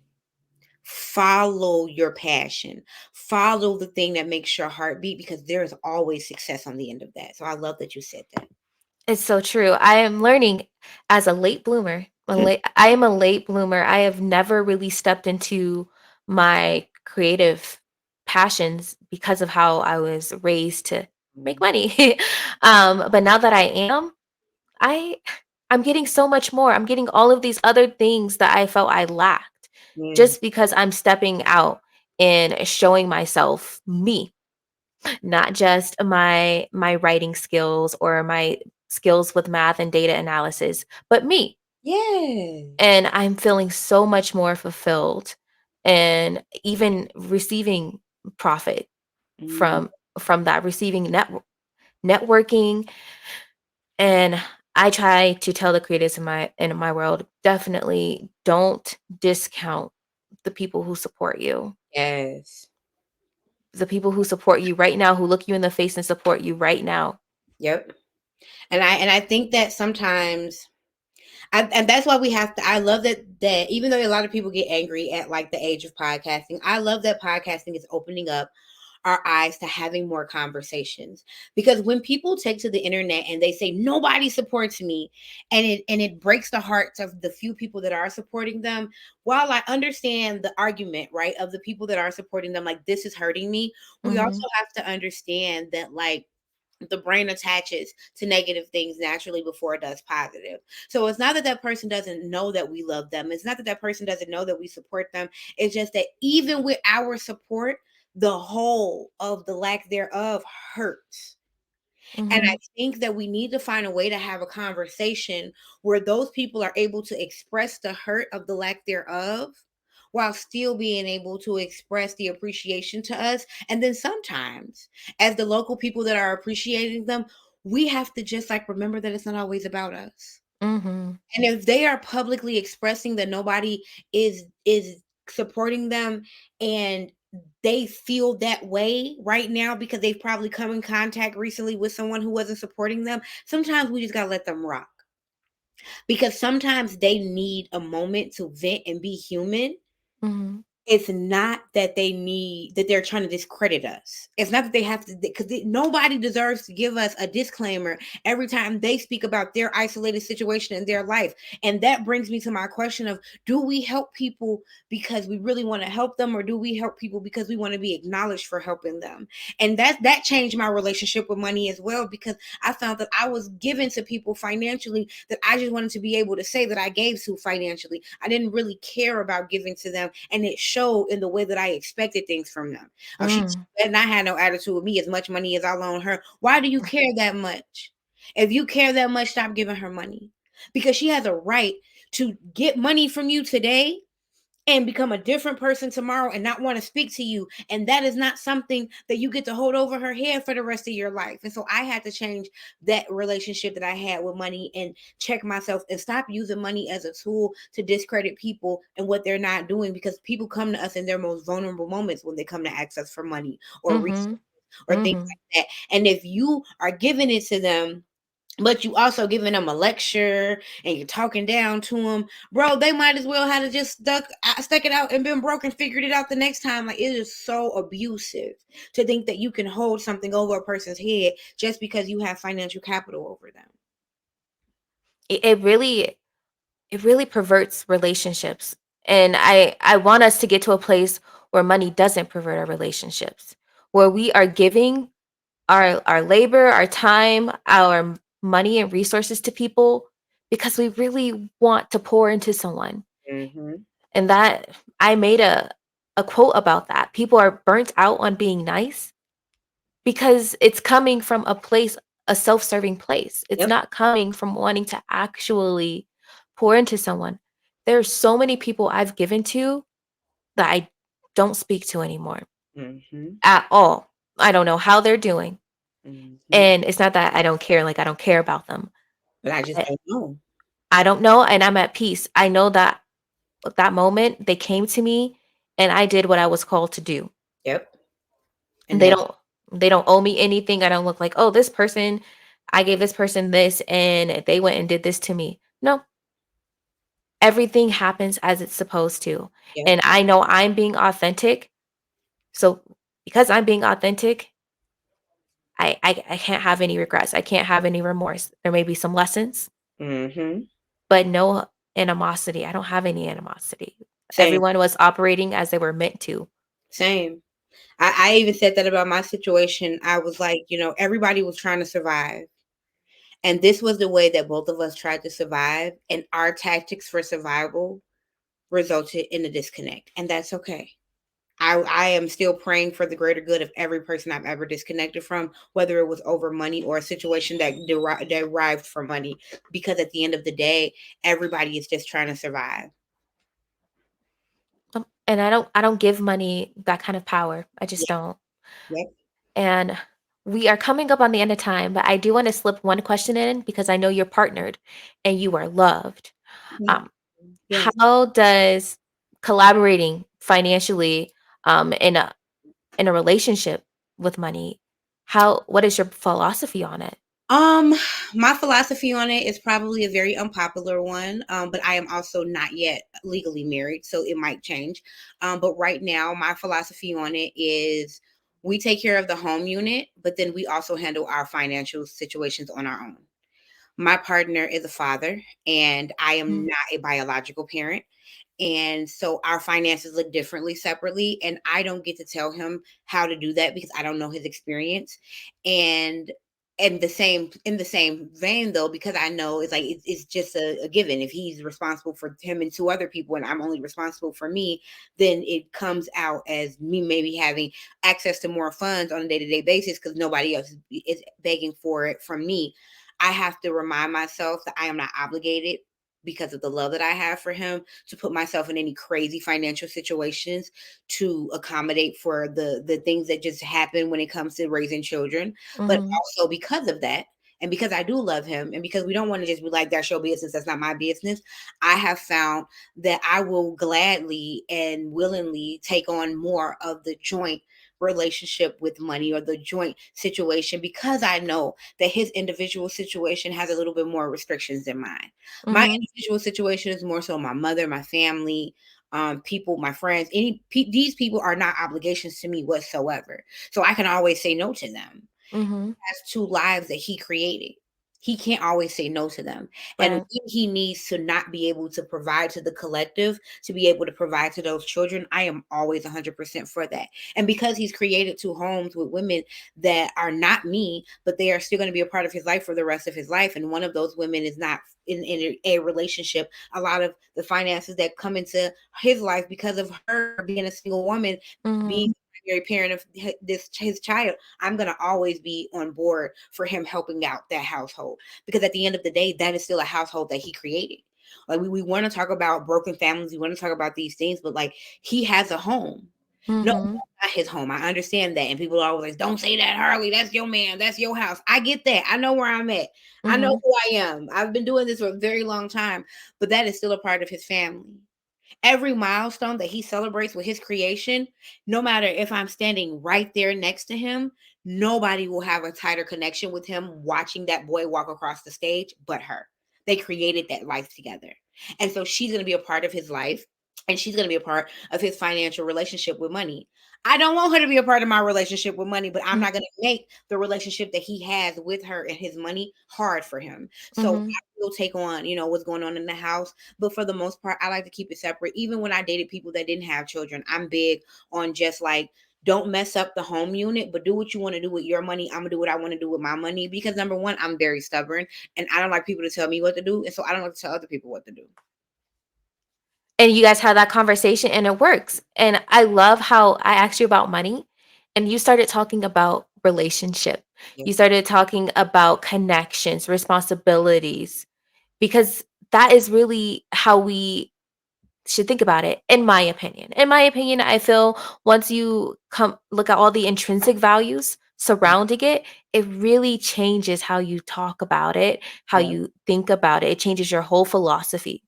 Follow your passion. Follow the thing that makes your heart beat because there is always success on the end of that. So I love that you said that. It's so true. I am learning as a late bloomer. I am a late bloomer. I have never really stepped into my creative passions because of how I was raised to make money. But now that I am, I I'm getting so much more. I'm getting all of these other things that I felt I lacked Mm, just because I'm stepping out and showing myself me, not just my writing skills or my skills with math and data analysis, but me. yes. And I'm feeling so much more fulfilled and even receiving profit Mhm. from that, receiving networking. And I try to tell the creatives in my world, definitely don't discount the people who support you. Yes. The people who support you right now, who look you in the face and support you right now. Yep. And I think that sometimes and that's why we have to I love that even though a lot of people get angry at like the age of podcasting, I love that podcasting is opening up our eyes to having more conversations. Because when people take to the internet and they say nobody supports me, and it breaks the hearts of the few people that are supporting them, while I understand the argument, right, of the people that are supporting them, like this is hurting me, we also Mhm, have to understand that like the brain attaches to negative things naturally before it does positive. So it's not that that person doesn't know that we love them. It's not that that person doesn't know that we support them. It's just that even with our support, the whole of the lack thereof hurts. And I Mhm. think that we need to find a way to have a conversation where those people are able to express the hurt of the lack thereof while still being able to express the appreciation to us. And then sometimes, as the local people that are appreciating them, we have to just like remember that it's not always about us. Mhm. And if they are publicly expressing that nobody is supporting them, and they feel that way right now because they've probably come in contact recently with someone who wasn't supporting them, sometimes we just got to let them rock, because sometimes they need a moment to vent and be human. Mhm. It's not that they're trying to discredit us. It's not that they have to, because nobody deserves to give us a disclaimer every time they speak about their isolated situation in their life. And that brings me to my question of, do we help people because we really want to help them, or do we help people because we want to be acknowledged for helping them? And that changed my relationship with money as well, because I found that I was given to people financially that I just wanted to be able to say that I gave to financially. I didn't really care about giving to them, and it showed in the way that I expected things from them. Oh, she Mm. and I had no attitude with me as much money as I loaned her. Why do you care that much? If you care that much, stop giving her money, because she has a right to get money from you today and become a different person tomorrow and not want to speak to you. And that is not something that you get to hold over her head for the rest of your life. And so I had to change that relationship that I had with money and check myself and stop using money as a tool to discredit people and what they're not doing, because people come to us in their most vulnerable moments when they come to ask us for money or resources Mhm. or things Mhm. like that. And if you are giving it to them, but you also giving them a lecture and you're talking down to them, bro, they might as well have to just stuck it out and been broke and figured it out the next time. Like, it is so abusive to think that you can hold something over a person's head just because you have financial capital over them. It really perverts relationships. And I want us to get to a place where money doesn't pervert our relationships, where we are giving our labor, our time, our money and resources to people because we really want to pour into someone. Mm-hmm. And that I made a quote about that. People are burnt out on being nice because it's coming from a place, a self-serving place. It's Yep. not coming from wanting to actually pour into someone. There's so many people I've given to that I don't speak to anymore Mm-hmm. at all. I don't know how they're doing. Mm-hmm. And it's not that I don't care, like I don't care about them. But I just I, don't know. I don't know and I'm at peace. I know that at that moment they came to me and I did what I was called to do. Yep. And And they that. don't owe me anything. I don't look like, "Oh, this person I gave this person this and they went and did this to me." No, everything happens as it's supposed to. Yep. And I know I'm being authentic. So because I'm being authentic, I can't have any regrets. I can't have any remorse. There may be some lessons, Mm-hmm. but no animosity. I don't have any animosity. Same. Everyone was operating as they were meant to. Same. I even said that about my situation. I was like, everybody was trying to survive. And this was the way that both of us tried to survive. And our tactics for survival resulted in a disconnect. And that's okay. I am still praying for the greater good of every person I've ever disconnected from, whether it was over money or a situation that derived from money. Because at the end of the day, everybody is just trying to survive. And I don't give money that kind of power. I just Yeah. don't. Yep. And we are coming up on the end of time, but I do want to slip one question in because I know you're partnered and you are loved. Thank Um, you. Yes. how does collaborating financially in a relationship with money, how what is your philosophy on it? Um, my philosophy on it is probably a very unpopular one, but I am also not yet legally married, so it might change. But right now, my philosophy on it is we take care of the home unit, but then we also handle our financial situations on our own. My partner is a father, and I am Mm, not a biological parent. And so our finances look differently separately. And I don't get to tell him how to do that because I don't know his experience. And And in the same vein though, because I know it's like it's just a given. If he's responsible for him and two other people and I'm only responsible for me, then it comes out as me maybe having access to more funds on a day-to-day basis because nobody else is begging for it from me. I have to remind myself that I am not obligated, because of the love that I have for him, to put myself in any crazy financial situations to accommodate for the things that just happen when it comes to raising children. But Mhm. also because of that, and because I do love him, and because we don't want to just be like, that's your business, that's not my business, I have found that I will gladly and willingly take on more of the joint relationship with money, or the joint situation, because I know that his individual situation has a little bit more restrictions than mine. My Mhm. individual situation is more so my mother, my family, people, my friends. These people are not obligations to me whatsoever, so I can always say no to them. Mhm. Has two lives that he created. He can't always say no to them. And when Right. he needs to not be able to provide to the collective, to be able to provide to those children, I am always 100% for that. And because he's created two homes with women that are not me, but they are still going to be a part of his life for the rest of his life. And one of those women is not in a relationship. A lot of the finances that come into his life because of her being a single woman, being Mhm. the primary parent of his child, I'm going to always be on board for him helping out that household, because at the end of the day, that is still a household that he created. Like we want to talk about broken families, we want to talk about these things, but like, he has a home. No, Mhm. not his home. I understand that. And people are always like, don't say that, Harley. That's your man. That's your house. I get that. I know where I'm at. I know Mhm. who I am. I've been doing this for a very long time, but that is still a part of his family. Every milestone that he celebrates with his creation, no matter if I'm standing right there next to him, nobody will have a tighter connection with him watching that boy walk across the stage but her. They created that life together. And so she's going to be a part of his life, and she's going to be a part of his financial relationship with money. I don't want her to be a part of my relationship with money, but I'm Mhm. not going to make the relationship that he has with her and his money hard for him. So Mhm. I will take on, what's going on in the house, but for the most part, I like to keep it separate. Even when I dated people that didn't have children, I'm big on just like, don't mess up the home unit, but do what you want to do with your money. I'm gonna do what I want to do with my money, because number one, I'm very stubborn and I don't like people to tell me what to do. And so I don't like to tell other people what to do. And you guys had that conversation and it works. And I love how I asked you about money and you started talking about relationship. Yep. You started talking about connections, responsibilities, because that is really how we should think about it, in my opinion. In my opinion, I feel once you come look at all the intrinsic values surrounding it, it really changes how you talk about it, how Yep. you think about it. It changes your whole philosophy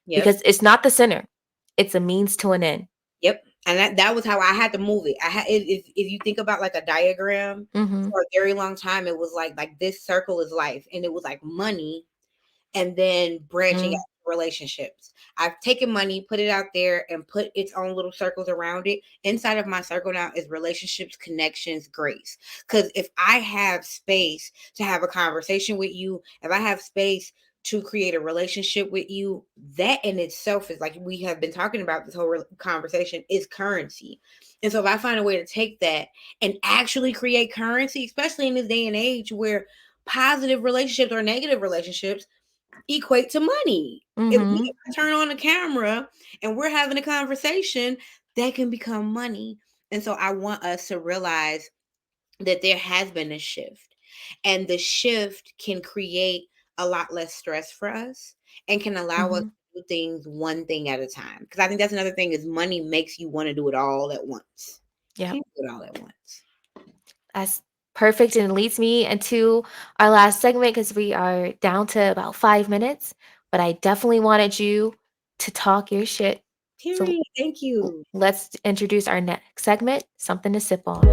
Yep. because it's not the center. It's a means to an end. Yep. And that was how I had to move it. I had if you think about like a diagram, Mhm. for a very long time it was like this circle is life, and it was like money, and then branching out Mm. to relationships. I've taken money, put it out there, and put its own little circles around it. Inside of my circle now is relationships, connections, grace. Because if I have space to have a conversation with you, if I have space to create a relationship with you, that in itself is, like we have been talking about this whole conversation, is currency. And so if I find a way to take that and actually create currency, especially in this day and age where positive relationships or negative relationships equate to money. If Mhm. I turn on the camera and we're having a conversation, that can become money. And so I want us to realize that there has been a shift, and the shift can create a lot less stress for us and can allow us Mhm. to do things one thing at a time. Because I think that's another thing, is money makes you want to do it all at once. Yep. Can't do it all at once. That's perfect and leads me into our last segment because we are down to about 5 minutes, but I definitely wanted you to talk your shit. So Period. Thank you. let's introduce our next segment, something to sip on.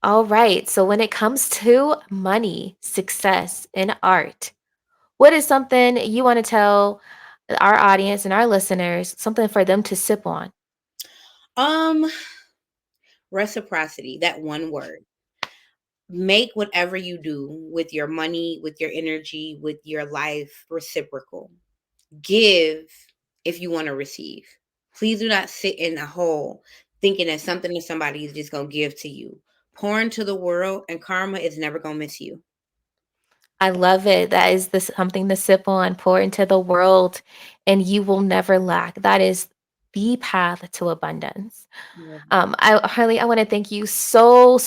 All right. So when it comes to money, success, and art, what is something you want to tell our audience and our listeners, something for them to sip on? Um, Reciprocity, that one word. Make whatever you do with your money, with your energy, with your life reciprocal. Give if you want to receive. Please do not sit in a hole thinking that something that somebody is just going to give to you. Pour into the world, and karma is never going to miss you. I love it. That is this something to sip on, pour into the world, and you will never lack. That is the path to abundance. Yeah. Harley, I want to thank you so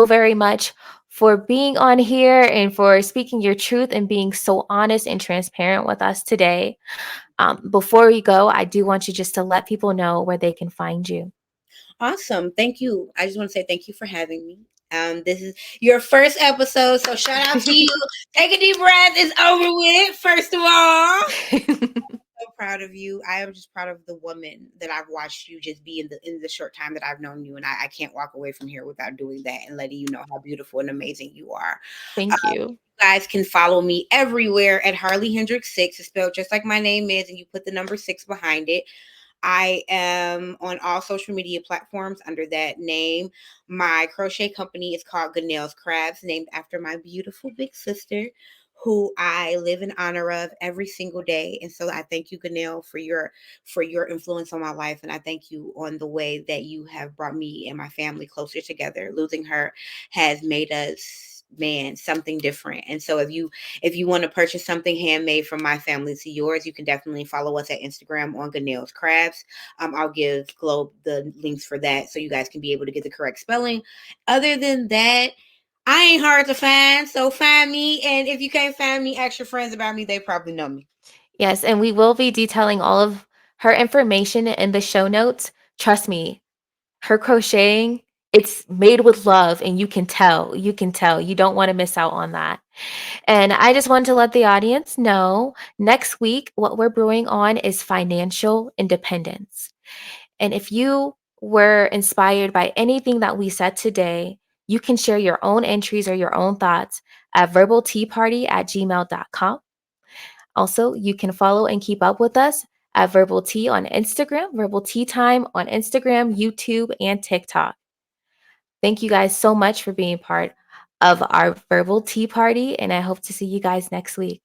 very much for being on here and for speaking your truth and being so honest and transparent with us today. Before we go, I do want you just to let people know where they can find you. Awesome. Thank you. I just want to say thank you for having me. This is your first episode, so shout out to you. Take a deep breath. It's over with, first of all. So proud of you. I am just proud of the woman that I've watched you just be in the short time that I've known you, and I can't walk away from here without doing that and letting you know how beautiful and amazing you are. Thank you. You guys can follow me everywhere at Harley Hendrixx 6. It's spelled just like my name is, and you put the number 6 behind it. I am on all social media platforms under that name. My crochet company is called Ganelle's Crafts, named after my beautiful big sister, who I live in honor of every single day. And so I thank you, Ganelle, for your influence on my life, and I thank you on the way that you have brought me and my family closer together. Losing her has made us, man, something different. And so if you want to purchase something handmade from my family to yours, you can definitely follow us at Instagram on Ganelle's Crafts. I'll give Globe the links for that so you guys can be able to get the correct spelling. Other than that, I ain't hard to find, so find me. And if you can't find me, ask your friends about me. They probably know me. Yes, and we will be detailing all of her information in the show notes. Trust me, her crocheting, it's made with love, and you can tell. You can tell. You don't want to miss out on that. And I just wanted to let the audience know next week, what we're brewing on is financial independence. And if you were inspired by anything that we said today, you can share your own entries or your own thoughts at verbalteaparty@gmail.com. Also, you can follow and keep up with us at Verbal Tea on Instagram, Verbal Tea Time on Instagram, YouTube, and TikTok. Thank you guys so much for being part of our Verbal Tea Party, and I hope to see you guys next week.